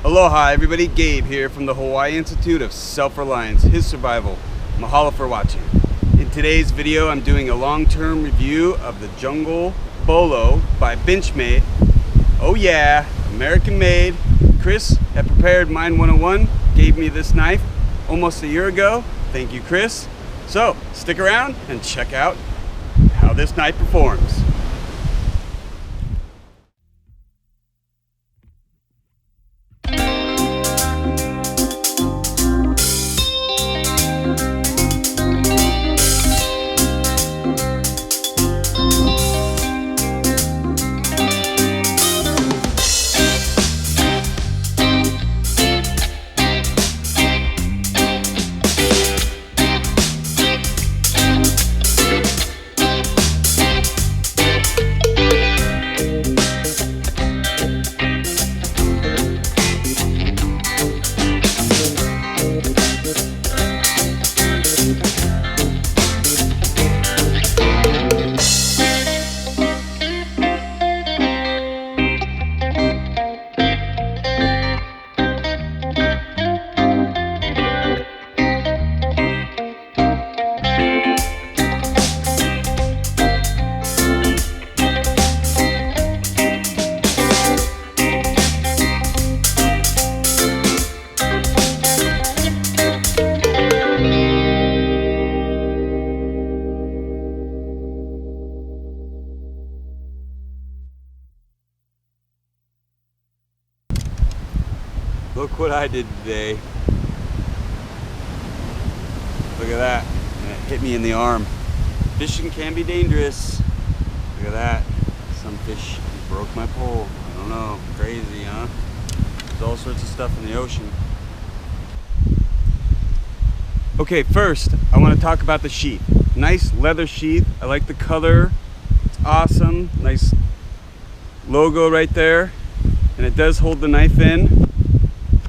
Aloha everybody, Gabe here from the Hawaii Institute of Self-Reliance, his survival. Mahalo for watching. In today's video, I'm doing a long-term review of the Jungle Bolo by Benchmade. Oh yeah, American made. Chris at Prepared Mind 101 gave me this knife almost a year ago. Thank you, Chris. So stick around and check out how this knife performs. Look what I did today. Look at that. And it hit me in the arm. Fishing can be dangerous. Look at that. Some fish broke my pole. I don't know. Crazy, huh? There's all sorts of stuff in the ocean. Okay, first, I want to talk about the sheath. Nice leather sheath. I like the color. It's awesome. Nice logo right there. And it does hold the knife in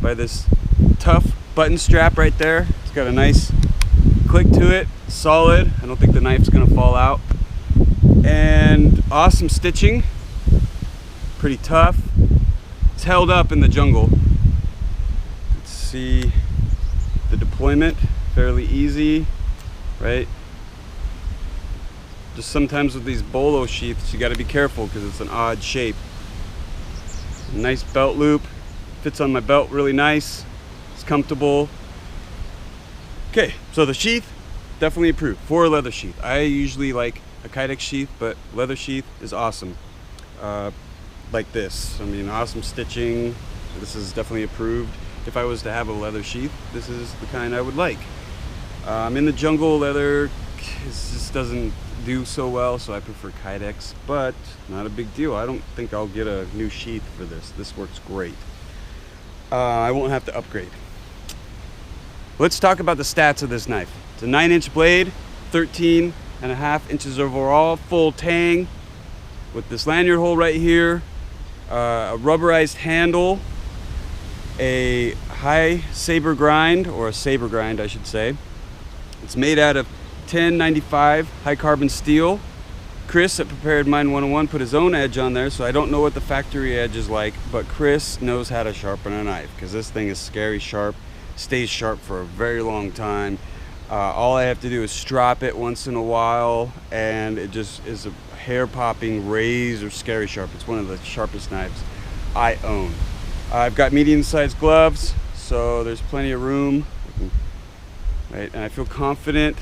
by this tough button strap right there. It's got a nice click to it, solid. I don't think the knife's gonna fall out. And awesome stitching, pretty tough. It's held up in the jungle. Let's see the deployment, fairly easy, right? Just sometimes with these bolo sheaths, you gotta be careful because it's an odd shape. Nice belt loop. Fits on my belt really nice. It's comfortable. Okay, so the sheath, definitely approved for a leather sheath. I usually like a Kydex sheath, but leather sheath is awesome. Like this, I mean, awesome stitching. This is definitely approved. If I was to have a leather sheath, this is the kind I would like. In the jungle, leather just doesn't do so well, so I prefer Kydex, but not a big deal. I don't think I'll get a new sheath for this. This works great. I won't have to upgrade. Let's talk about the stats of this knife. It's a 9-inch blade, 13.5 inches overall, full tang with this lanyard hole right here, a rubberized handle, a high saber grind, or a saber grind I should say. It's made out of 1095 high carbon steel. Chris at Prepared Mind 101 put his own edge on there, so I don't know what the factory edge is like, but Chris knows how to sharpen a knife because this thing is scary sharp, stays sharp for a very long time. All I have to do is strop it once in a while and it just is a hair-popping razor scary sharp. It's one of the sharpest knives I own. I've got medium-sized gloves, so there's plenty of room, right? And I feel confident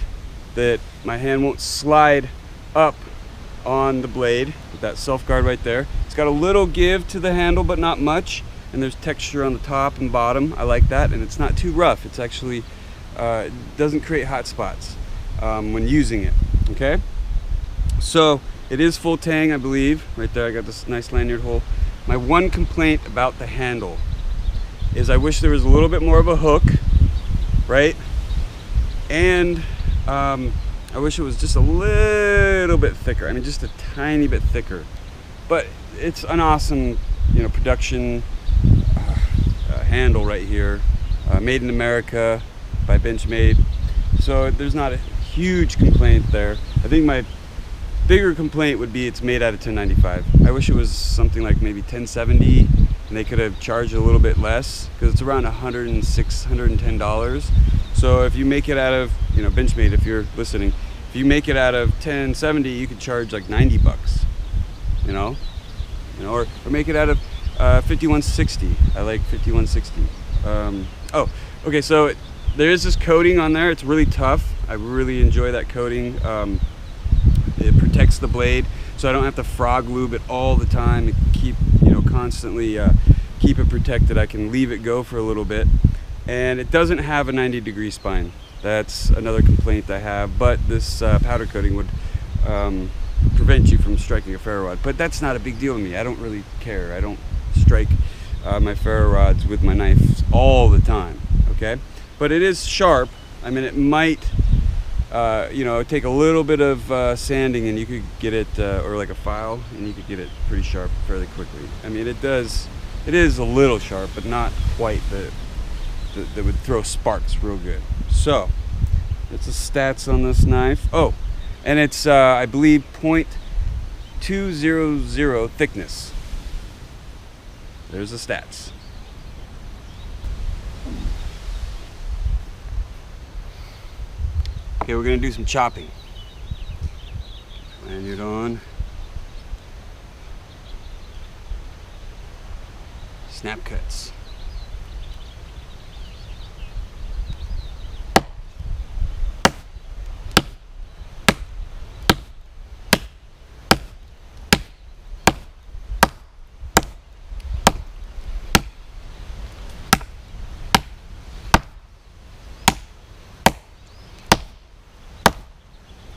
that my hand won't slide up on the blade with that self guard right there. It's got a little give to the handle, but not much, and there's texture on the top and bottom. I like that, and it's not too rough. It's actually doesn't create hot spots when using it. Okay, so it is full tang, I believe. Right there, I got this nice lanyard hole. My one complaint about the handle is I wish there was a little bit more of a hook, right? And I wish it was just a little bit thicker. I mean, just a tiny bit thicker. But it's an awesome, production handle right here. Made in America by Benchmade. So there's not a huge complaint there. I think my bigger complaint would be it's made out of 1095. I wish it was something like maybe 1070 and they could have charged a little bit less because it's around $106, $110. So if you make it out of, you know, Benchmade, if you're listening, if you make it out of 1070, you could charge like 90 bucks, you know, or make it out of 5160. I like 5160. Oh, okay, so there is this coating on there. It's really tough. I really enjoy that coating. It protects the blade, so I don't have to frog lube it all the time and keep, you know, constantly keep it protected. I can leave it go for a little bit, and it doesn't have a 90-degree spine. That's another complaint I have, but this powder coating would prevent you from striking a ferro rod. But that's not a big deal to me. I don't really care. I don't strike my ferro rods with my knife all the time, okay? But it is sharp. I mean, it might you know, take a little bit of sanding and you could get it, or like a file, and you could get it pretty sharp fairly quickly. I mean, it is a little sharp, but not quite that would throw sparks real good. So that's the stats on this knife. Oh, and it's I believe 0.200 thickness. There's the stats. Okay, we're gonna do some chopping. Lanyard on. Snap cuts.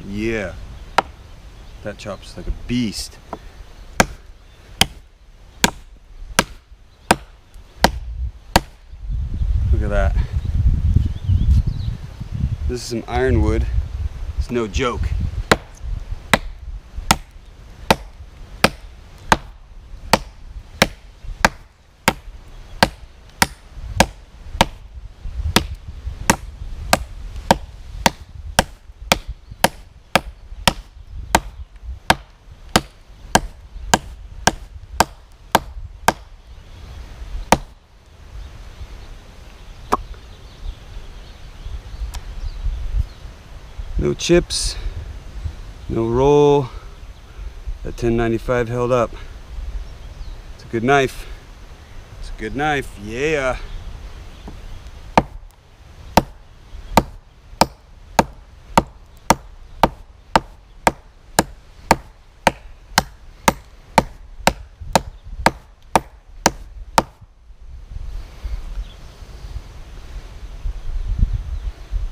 Yeah, that chops like a beast. Look at that. This is some ironwood. It's no joke. No chips, no roll. That 1095 held up. It's a good knife. It's a good knife, yeah.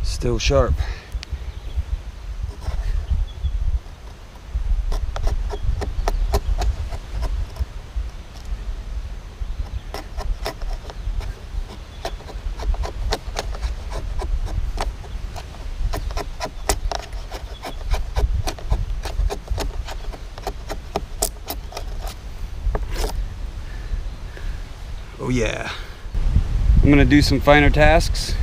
Still sharp. Oh yeah. I'm gonna do some finer tasks.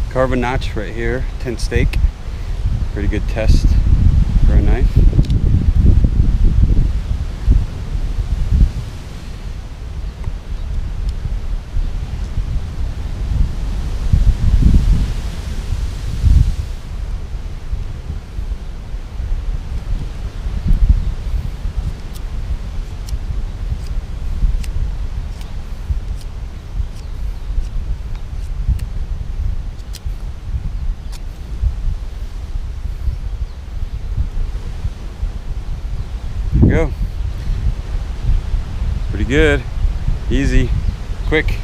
Carve a notch right here, tent stake. Pretty good test for a knife. Go. Pretty good. Easy. Quick.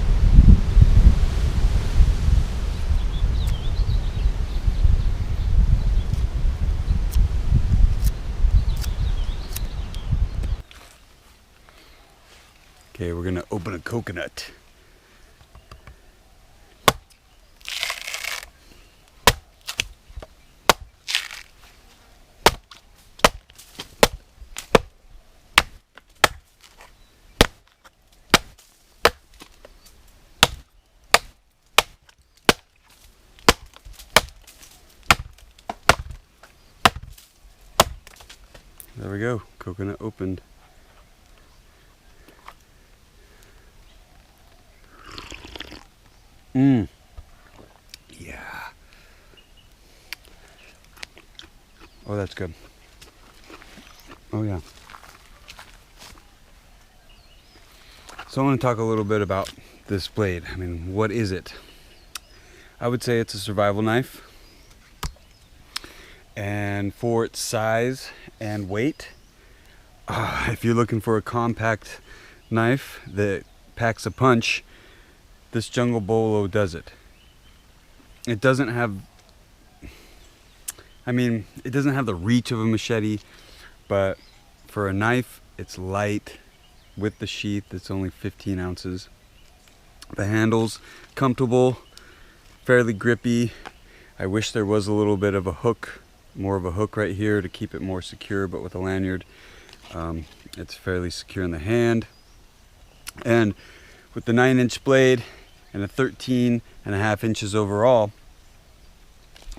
Okay, we're gonna open a coconut. There we go, coconut opened. Mmm. Yeah. Oh, that's good. Oh, yeah. So I want to talk a little bit about this blade. I mean, what is it? I would say it's a survival knife. And for its size and weight, if you're looking for a compact knife that packs a punch, this Jungle Bolo does it. It doesn't have, it doesn't have the reach of a machete, but for a knife, it's light. With the sheath, it's only 15 ounces. The handle's comfortable, fairly grippy. I wish there was a little bit of a hook, more of a hook right here to keep it more secure, but with a lanyard, it's fairly secure in the hand. And with the 9-inch blade and a 13.5 inches overall,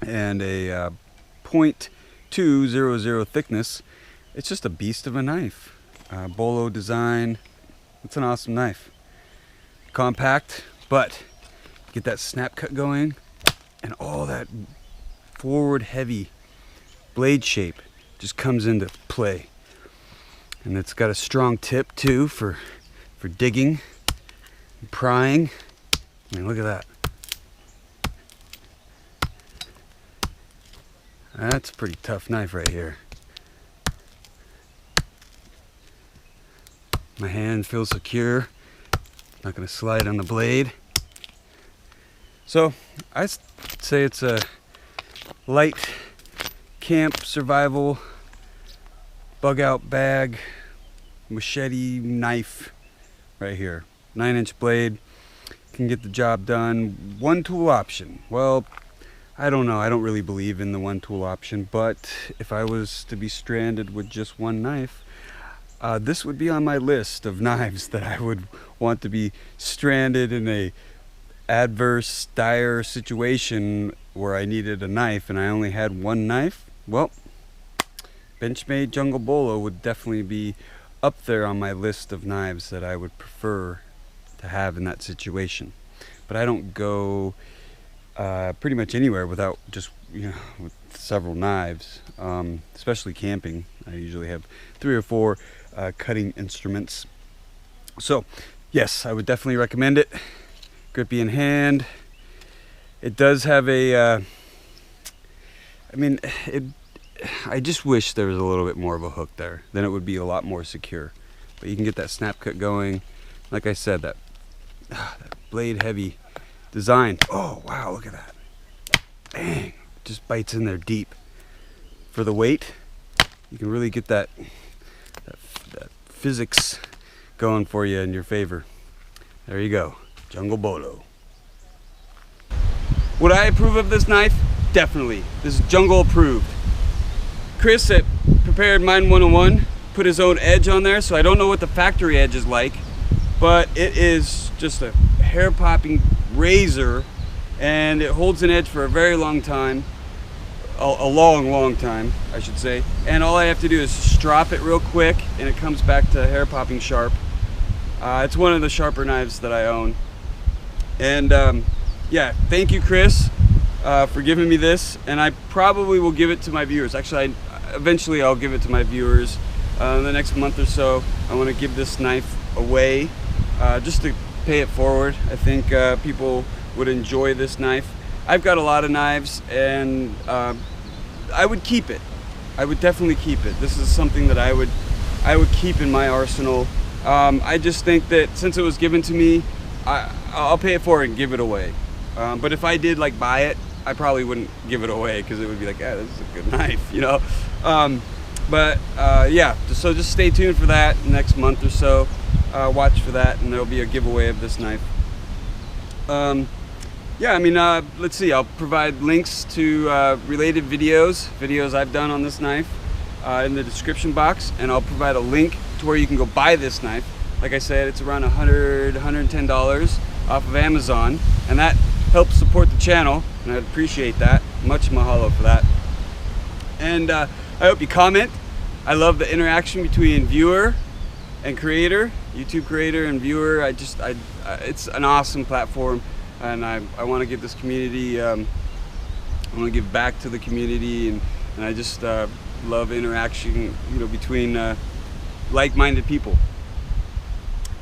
and a .200 thickness, it's just a beast of a knife. Bolo design, it's an awesome knife. Compact, but get that snap cut going, and all that forward heavy blade shape just comes into play. And it's got a strong tip too for digging and prying. I mean, look at that. That's a pretty tough knife right here. My hand feels secure, not going to slide on the blade. So I say it's a light camp survival bug out bag machete knife right here. 9-inch blade, can get the job done. One tool option. Well, I don't know, I don't really believe in the one tool option, but if I was to be stranded with just one knife, this would be on my list of knives that I would want to be stranded in a adverse, dire situation where I needed a knife and I only had one knife. Well, Benchmade Jungle Bolo would definitely be up there on my list of knives that I would prefer to have in that situation. But I don't go pretty much anywhere without just, with several knives, especially camping. I usually have 3 or 4 cutting instruments. So yes, I would definitely recommend it. Grippy in hand. It does have a I just wish there was a little bit more of a hook there, then it would be a lot more secure. But you can get that snap cut going. Like I said, that blade heavy design. Oh wow, look at that. Bang, just bites in there deep. For the weight, you can really get that physics going for you in your favor. There you go, Jungle Bolo. Would I approve of this knife? Definitely. This is Jungle approved. Chris at Prepared Mind 101 put his own edge on there, so I don't know what the factory edge is like, but it is just a hair-popping razor, and it holds an edge for a very long time. A long time, I should say. And all I have to do is strop it real quick and it comes back to hair popping sharp. It's one of the sharper knives that I own. And yeah, thank you, Chris, for giving me this. And I probably will give it to my viewers. Actually, eventually I'll give it to my viewers in the next month or so. I want to give this knife away just to pay it forward. I think people would enjoy this knife. I've got a lot of knives, and I would keep it. I would definitely keep it. This is something that I would keep in my arsenal. I just think that since it was given to me, I'll pay it forward and give it away. But if I did like buy it, I probably wouldn't give it away because it would be like, this is a good knife, yeah, so just stay tuned for that next month or so. Watch for that, and there'll be a giveaway of this knife. Yeah, let's see, I'll provide links to related videos I've done on this knife in the description box, and I'll provide a link to where you can go buy this knife. Like I said, it's around $110 off of Amazon, and that helps support the channel, and I'd appreciate that. Much mahalo for that. And I hope you comment, I love the interaction between viewer and creator, YouTube creator and viewer. It's an awesome platform, and I want to give this community, I want to give back to the community, and I just love interaction, you know, between like-minded people.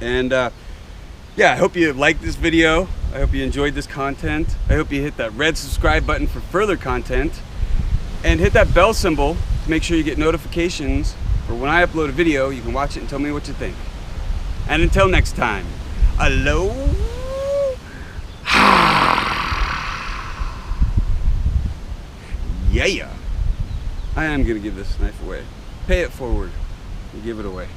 And yeah, I hope you liked this video. I hope you enjoyed this content. I hope you hit that red subscribe button for further content, and hit that bell symbol to make sure you get notifications for when I upload a video. You can watch it and tell me what you think. And until next time, aloha. Yeah. I am gonna give this knife away. Pay it forward and give it away.